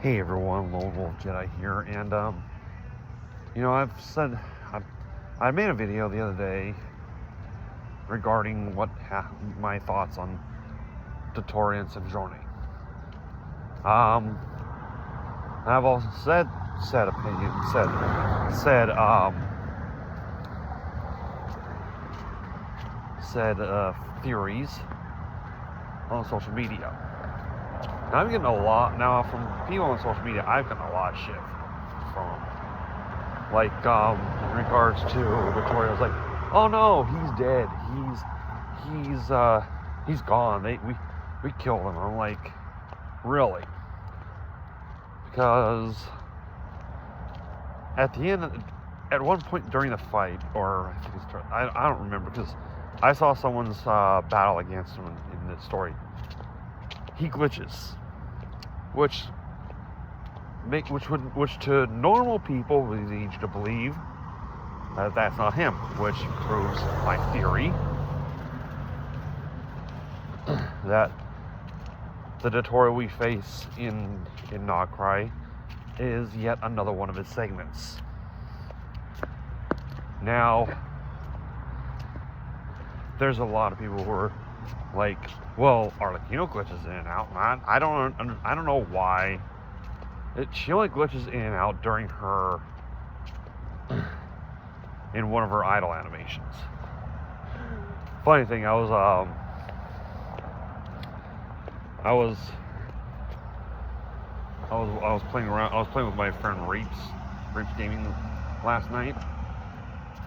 Hey everyone, Lone Wolf Jedi here, and I made a video the other day regarding my thoughts on Dottore and Sandrone. I've also said theories on social media. And I'm getting a lot now from people on social media. I've gotten a lot of shit from them. Like, in regards to Dottore, I was like, oh no, he's dead. He's gone. We killed him. I'm like, really? Because at one point during the fight, or I don't remember, because I saw someone's battle against him in this story. He glitches, which to normal people would lead you to believe that that's not him, which proves my theory that the Dottore we face in Nogcry is yet another one of his segments. Now, there's a lot of people who are like, well, Arlecchino glitches in and out, and I don't know why. She only glitches in and out during her in one of her idle animations. Funny thing, I was playing around. I was playing with my friend Rapes Gaming last night,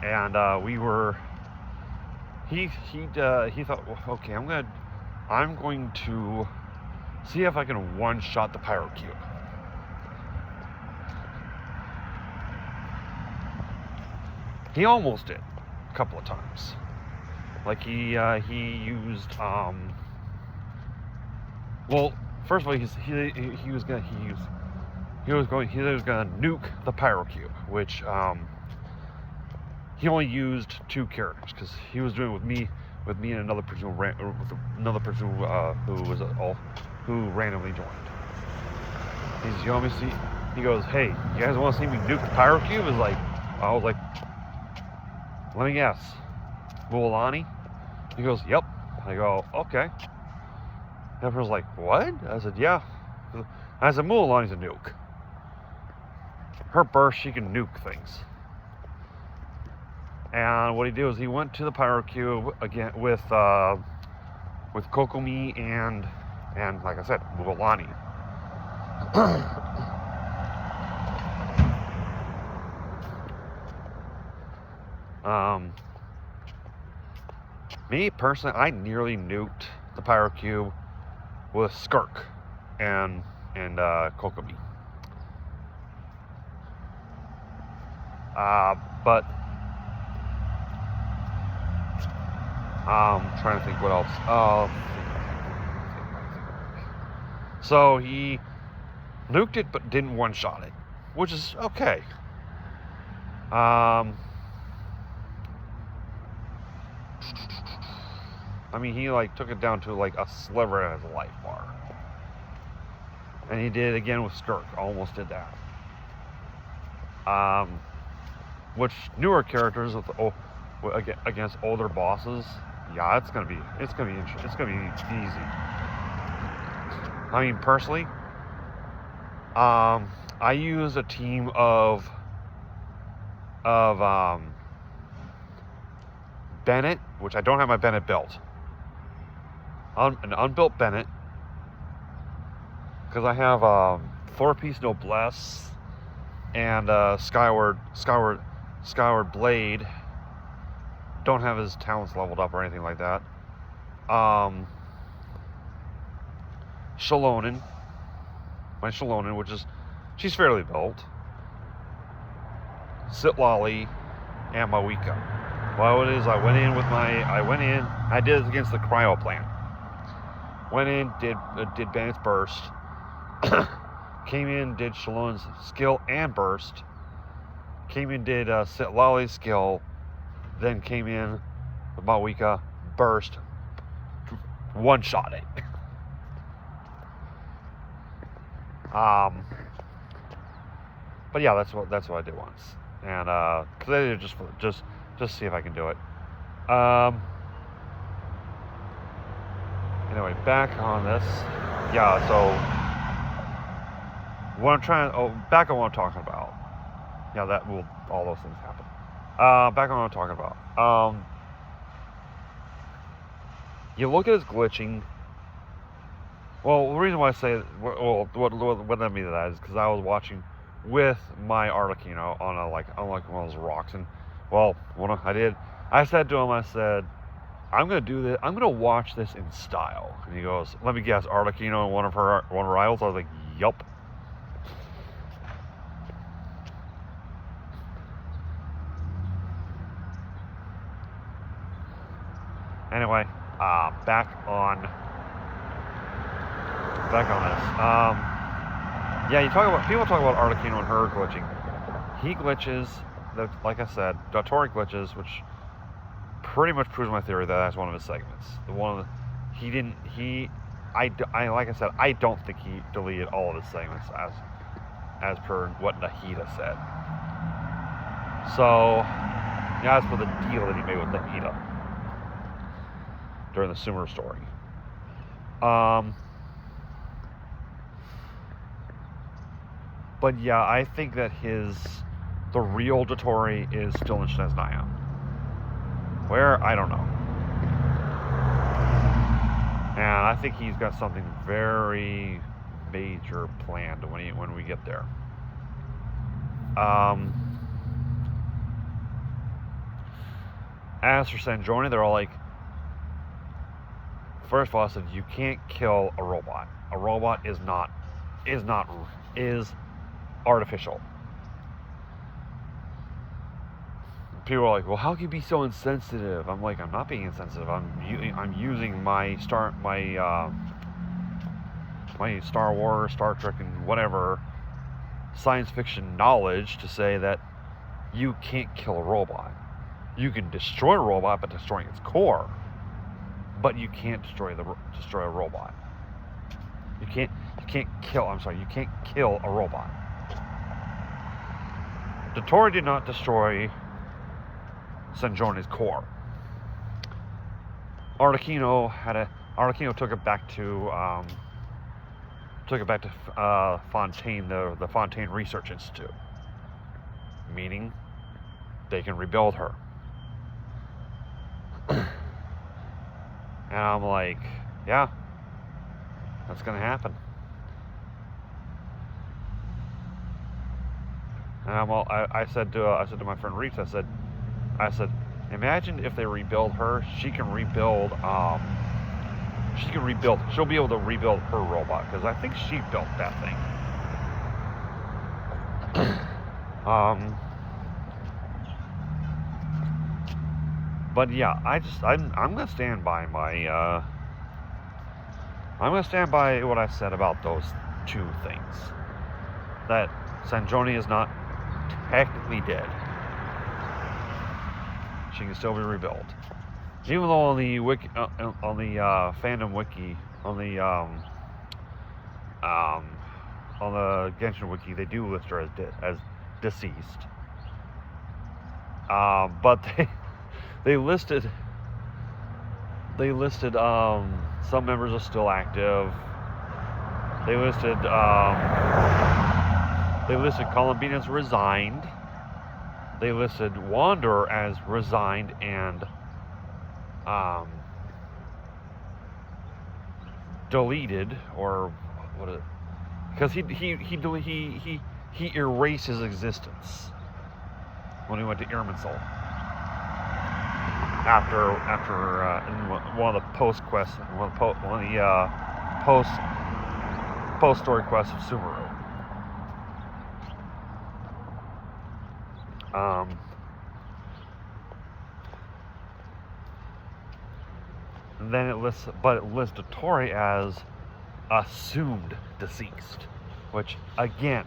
and he thought, okay, I'm going to see if I can one-shot the Pyro Cube. He almost did a couple of times. Like he used well, first of all, he was gonna nuke the Pyro Cube, which he only used 2 characters because he was doing it with me and another person who randomly joined. He goes, hey, you guys want to see me nuke the Pyro Cube? I was like, let me guess, Mualani? He goes, yep. I go, okay. Everyone's like, what? I said, yeah. I said, Mualani's a nuke. Her burst, she can nuke things. And what he did was he went to the Pyro Cube again with Kokomi and like I said, Mualani. Me personally, I nearly nuked the Pyro Cube with Skirk and Kokomi. But I'm trying to think what else. So he nuked it but didn't one-shot it, which is okay. I mean, he took it down to a sliver of his life bar. And he did it again with Skirk, almost did that. Which newer characters against older bosses, yeah, it's gonna be easy. I mean, personally, I use a team of Bennett, which I don't have my Bennett built. An unbuilt Bennett, because I have 4-piece Noblesse and Skyward Blade. Don't have his talents leveled up or anything like that. Shalonen, which is, she's fairly built. Sitlali and Mawika. Well, what it is, I did it against the cryo plant. Went in, did Bennett's burst. Came in, did Shalon's skill and burst. Came in, did Sitlali's skill. Then came in with Mawika, burst, one-shot it. But yeah, that's what I did once, and because I did it just see if I can do it. Anyway, back on this. Yeah, so what I'm trying. Oh, back on what I'm talking about. Yeah, that will all those things happen. Back on what I'm talking about. You look at his glitching. Well, the reason why I say what I mean to that is because I was watching with my Arlecchino on one of those rocks, and well, I said to him, I said, I'm gonna do this. I'm gonna watch this in style. And he goes, let me guess, Arlecchino and one of her idols. I was like, yup. Anyway, back on this. Yeah, people talk about Arlecchino and her glitching. He glitches, like I said, Dottore glitches, which pretty much proves my theory that that's one of his segments. Like I said, I don't think he deleted all of his segments as per what Nahida said. So, yeah, as for the deal that he made with Nahida during the Sumer story. But yeah, I think that the real Dottore is still in Snezhnaya. Where? I don't know. And I think he's got something very major planned when we get there. As for Sandrone, they're all like, first of all, I said you can't kill a robot. A robot is artificial. People are like, well, how can you be so insensitive? I'm like, I'm not being insensitive. I'm using my Star Wars, Star Trek, and whatever science fiction knowledge to say that you can't kill a robot. You can destroy a robot by destroying its core, but you can't destroy a robot. You can't kill a robot. Dottore did not destroy Sandrone's core. Arlecchino took it back to Fontaine, the Fontaine Research Institute, meaning they can rebuild her. And I'm like, yeah, that's gonna happen. And I said to my friend Reese, I said, imagine if they rebuild her, she'll be able to rebuild her robot, because I think she built that thing. But yeah, I'm gonna stand by what I said about those two things. That Sandrone is not technically dead. She can still be rebuilt. Even though on the wiki, on the fandom wiki, on the Genshin wiki, they do list her as deceased. But they listed some members are still active. They listed Columbine as resigned. They listed Wanderer as resigned and deleted, or what is it? Because he erased his existence when he went to Irminsul. After in one of the post quests, one of the post story quests of Sumeru. And then it lists Dottore as assumed deceased, which again,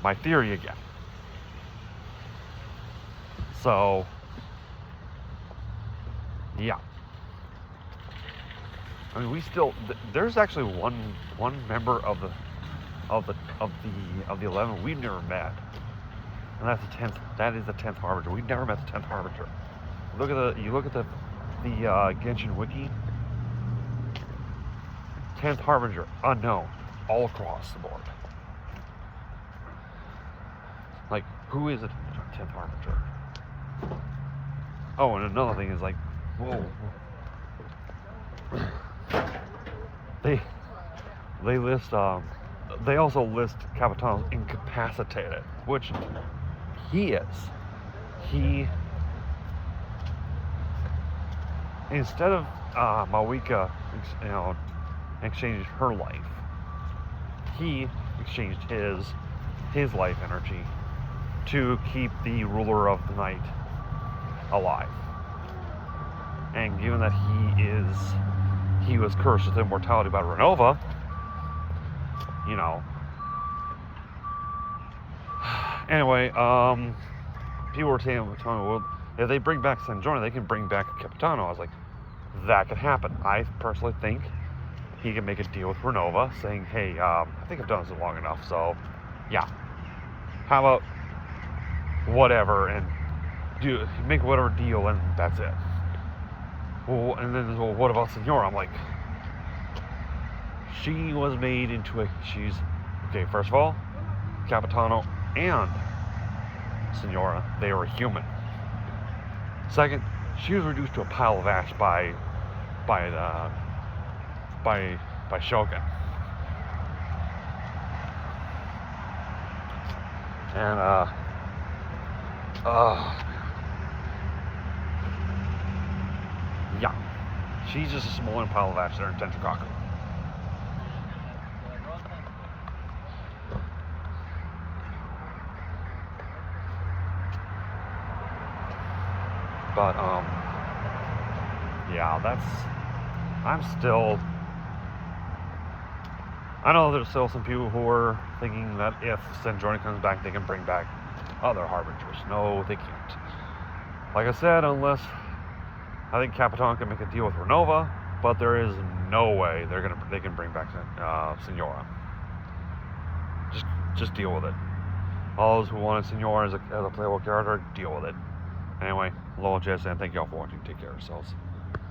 my theory again. So, yeah. I mean, there's actually one member of of the 11 we've never met, and that's the 10th. That is the 10th harbinger. We've never met the 10th harbinger. You look at the Genshin wiki. 10th harbinger unknown all across the board. Like, who is a 10th harbinger? Oh, and another thing is like, whoa. They list they also list Capitano's incapacitated, which he is. He, instead of Mawika, exchanged her life, he exchanged his life energy to keep the ruler of the night alive. And given that he was cursed with immortality by Renova, Anyway, people were telling me, well, if they bring back Sandrone, they can bring back Capitano. I was like, that could happen. I personally think he can make a deal with Renova, saying, hey, I think I've done this long enough, so, yeah. How about whatever, and make whatever deal, and that's it. Well, and then, well, what about Senora? I'm like, she was made into okay, first of all, Capitano and Senora, they were human. Second, she was reduced to a pile of ash by Shogun. And yeah, she's just a small pile of ash there in Tentrikaku. But yeah, I know there's still some people who are thinking that if Sandrone comes back, they can bring back other harbingers. No, they can't. Like I said, unless I think Capitano can make a deal with Renova, but there is no way they can bring back Senora. Just deal with it. All those who wanted Senora as a playable character, deal with it. Anyway, Lowell Jess, and thank y'all for watching. Take care of yourselves.